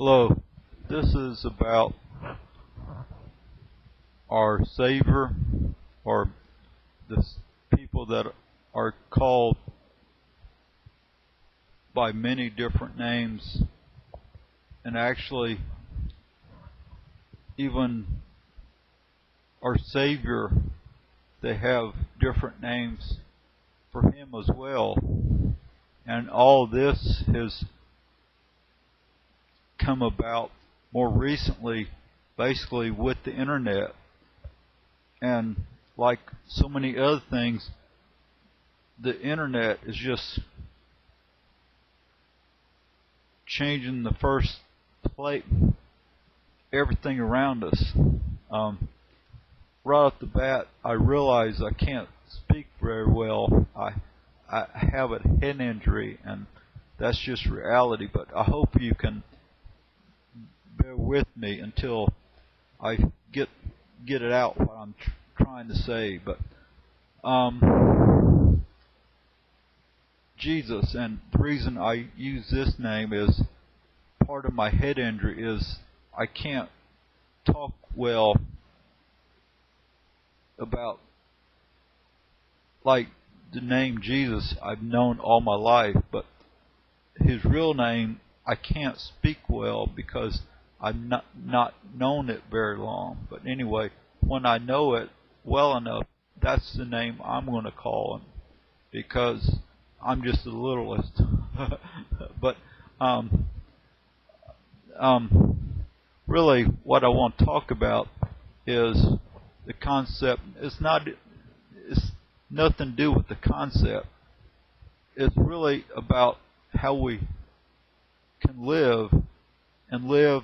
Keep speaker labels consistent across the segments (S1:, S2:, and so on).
S1: Hello, this is about our Savior, or the people that are called by many different names, and actually even our Savior, they have different names for Him as well. And all this has come about more recently, basically with the internet. And like so many other things, the internet is just changing the first plate, everything around us. Right off the bat, I realize I can't speak very well. I have a head injury, and that's just reality. But I hope you can bear with me until I get it out what I'm trying to say. But Jesus, and the reason I use this name is part of my head injury is I can't talk well about, like, the name Jesus I've known all my life, but His real name I can't speak well because I've not known it very long. But anyway, when I know it well enough, that's the name I'm going to call Him, because I'm just the littlest. But really what I want to talk about is the concept. It's nothing to do with the concept. It's really about how we can live, and live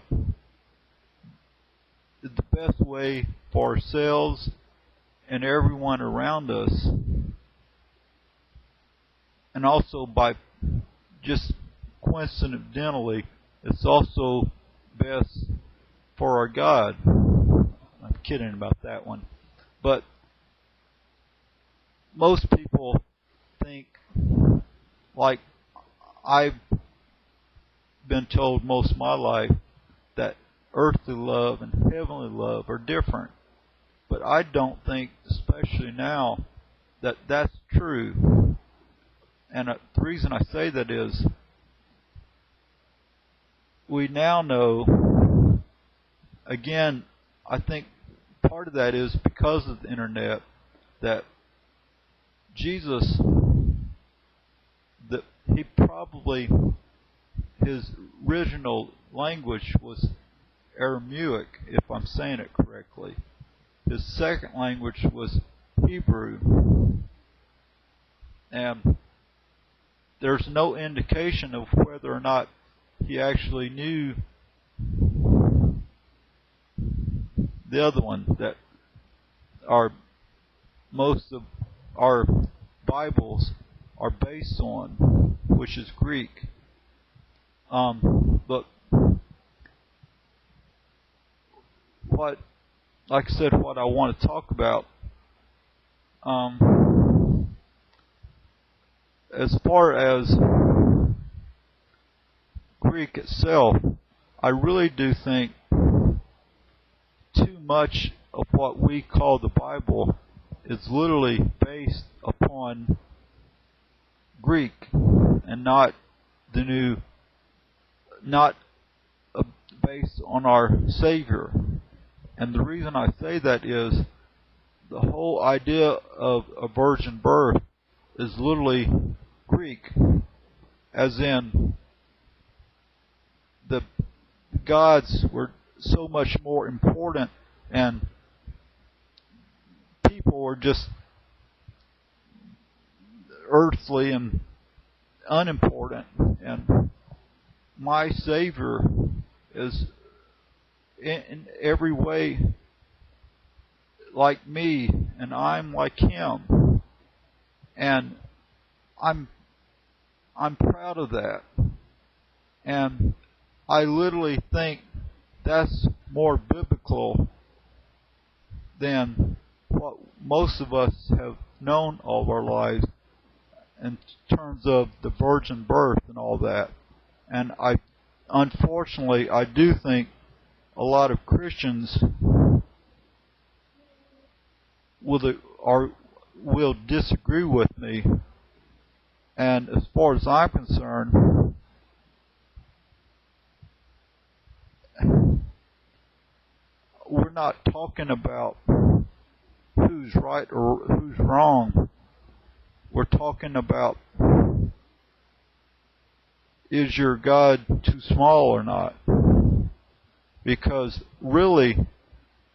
S1: the best way for ourselves and everyone around us, and also by just coincidentally, it's also best for our God. I'm kidding about that one. But most people think, like I've been told most of my life, that earthly love and heavenly love are different. But I don't think, especially now, that that's true. And the reason I say that is, we now know, again, I think part of that is because of the internet, that Jesus, he probably, his original language was Aramaic, if I'm saying it correctly. His second language was Hebrew. And there's no indication of whether or not he actually knew the other one that most of our Bibles are based on, which is Greek. But like I said, what I want to talk about, as far as Greek itself, I really do think too much of what we call the Bible is literally based upon Greek and not based on our Savior. And the reason I say that is the whole idea of a virgin birth is literally Greek, as in the gods were so much more important and people were just earthly and unimportant. And my Savior is in every way like me, and I'm like Him, and I'm proud of that. And I literally think that's more biblical than what most of us have known all of our lives in terms of the virgin birth and all that. And I unfortunately, I do think a lot of Christians will disagree with me. And as far as I'm concerned, we're not talking about who's right or who's wrong. We're talking about, is your God too small or not? Because really,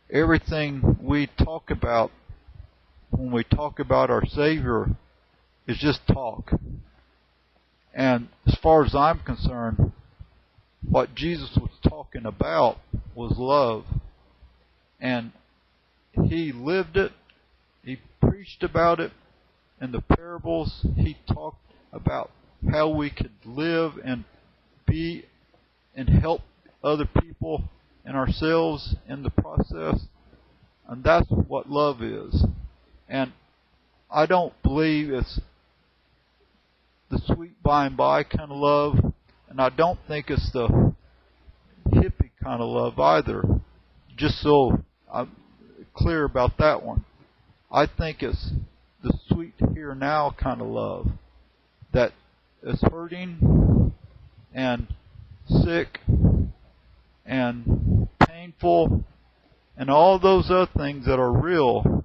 S1: everything we talk about when we talk about our Savior is just talk. And as far as I'm concerned, what Jesus was talking about was love. And he lived it, he preached about it. In the parables, he talked about how we could live and be and help other people and ourselves in the process. And that's what love is. And I don't believe it's the sweet by and by kind of love, and I don't think it's the hippie kind of love either. Just so I'm clear about that one. I think it's the sweet here and now kind of love that is hurting and sick and painful and all those other things that are real,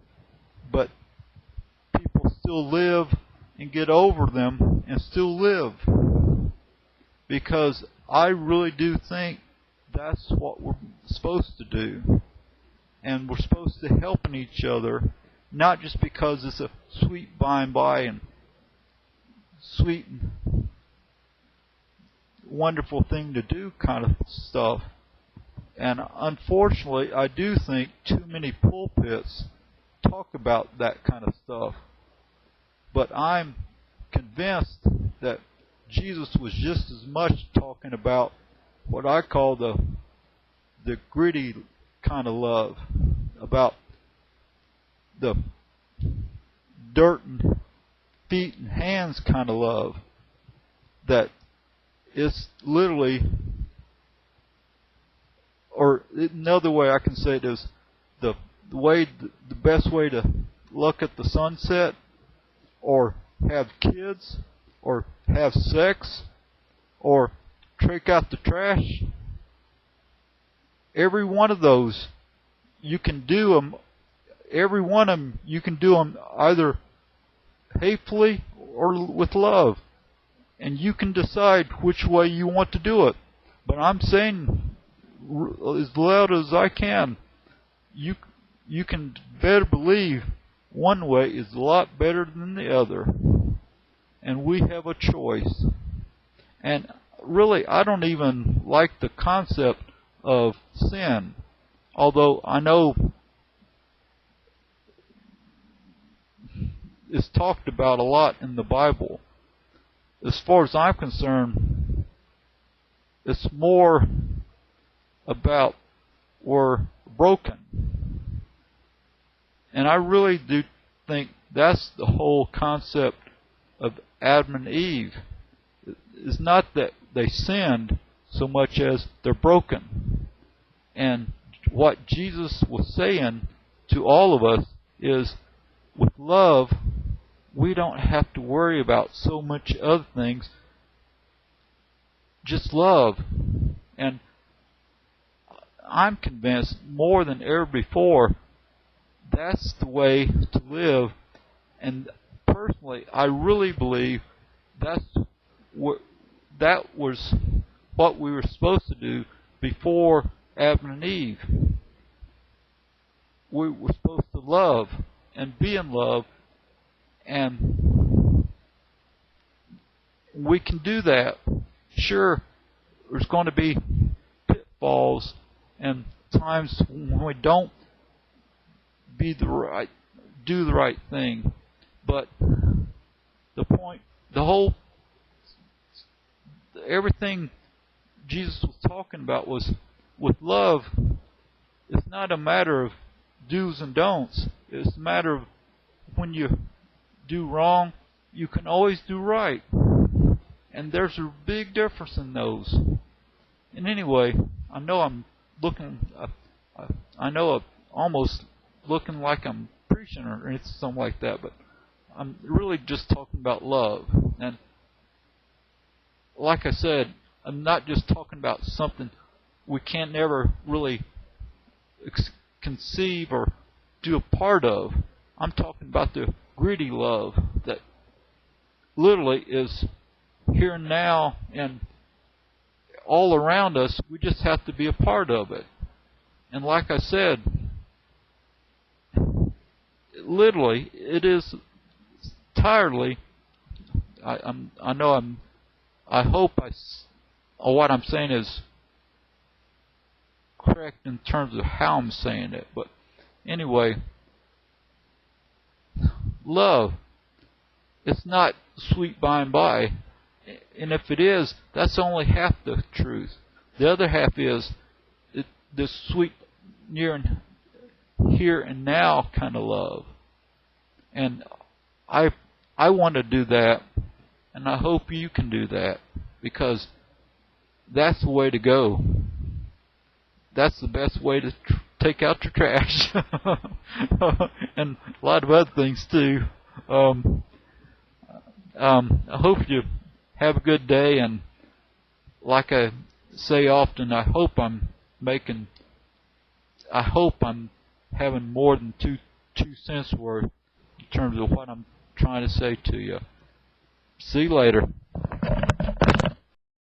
S1: but people still live and get over them and still live. Because I really do think that's what we're supposed to do. And we're supposed to help each other, not just because it's a sweet by and by and sweet and wonderful thing to do kind of stuff. And unfortunately, I do think too many pulpits talk about that kind of stuff. But I'm convinced that Jesus was just as much talking about what I call the gritty kind of love, about the dirt and feet and hands kind of love, that it's literally, or another way I can say it is the best way to look at the sunset, or have kids, or have sex, or take out the trash. Every one of those, you can do them. Every one of them, you can do them either hatefully or with love. And you can decide which way you want to do it. But I'm saying, as loud as I can, you can better believe one way is a lot better than the other. And we have a choice. And really, I don't even like the concept of sin. Although I know it's talked about a lot in the Bible. As far as I'm concerned, it's more about we're broken. And I really do think that's the whole concept of Adam and Eve. It's not that they sinned so much as they're broken. And what Jesus was saying to all of us is, with love, we don't have to worry about so much other things. Just love. And I'm convinced more than ever before that's the way to live. And personally, I really believe that was what we were supposed to do before Adam and Eve. We were supposed to love and be in love, and we can do that. Sure, there's going to be pitfalls and times when we don't do the right thing, but everything Jesus was talking about was with love. It's not a matter of do's and don'ts. It's a matter of when you do wrong, you can always do right. And there's a big difference in those. And anyway, I know I'm looking, I know I'm almost looking like I'm preaching or anything something like that, but I'm really just talking about love. And like I said, I'm not just talking about something we can't never really conceive or do a part of. I'm talking about the gritty love that literally is here and now and all around us. We just have to be a part of it. And like I said, literally, it is entirely. I hope what I'm saying is correct in terms of how I'm saying it. But anyway, love. It's not sweet by and by. And if it is, that's only half the truth. The other half is this sweet, near and here and now kind of love. And I want to do that, and I hope you can do that, because that's the way to go. That's the best way to take out your trash. And a lot of other things too. I hope you have a good day, and like I say often, I hope I'm having more than two cents worth in terms of what I'm trying to say to you. See you later.